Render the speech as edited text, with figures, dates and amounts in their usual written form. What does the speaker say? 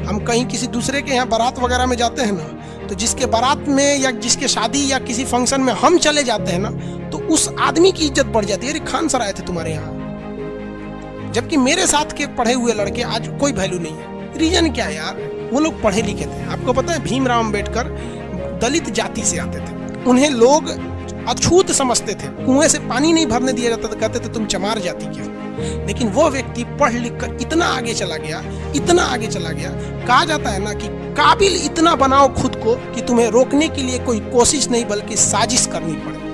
हम कहीं किसी दूसरे के यहाँ बारात वगैरह में जाते हैं ना, तो जिसके बारात में या जिसके शादी या किसी फंक्शन में हम चले जाते हैं ना, तो उस आदमी की इज्जत बढ़ जाती है। अरे खान सर आए थे तुम्हारे यहाँ, जबकि मेरे साथ के पढ़े हुए लड़के आज कोई वैल्यू नहीं है। रीजन क्या है यार? वो लोग पढ़े लिखे थे। आपको पता है भीमराव अंबेडकर दलित जाति से आते थे, उन्हें लोग अछूत समझते थे, कुएं से पानी नहीं भरने दिया जाता था, कहते थे तुम चमार जाति के हो। लेकिन वो व्यक्ति पढ़ लिख कर इतना आगे चला गया, इतना आगे चला गया। कहा जाता है ना कि काबिल इतना बनाओ खुद को कि तुम्हें रोकने के लिए कोई कोशिश नहीं बल्कि साजिश करनी पड़े।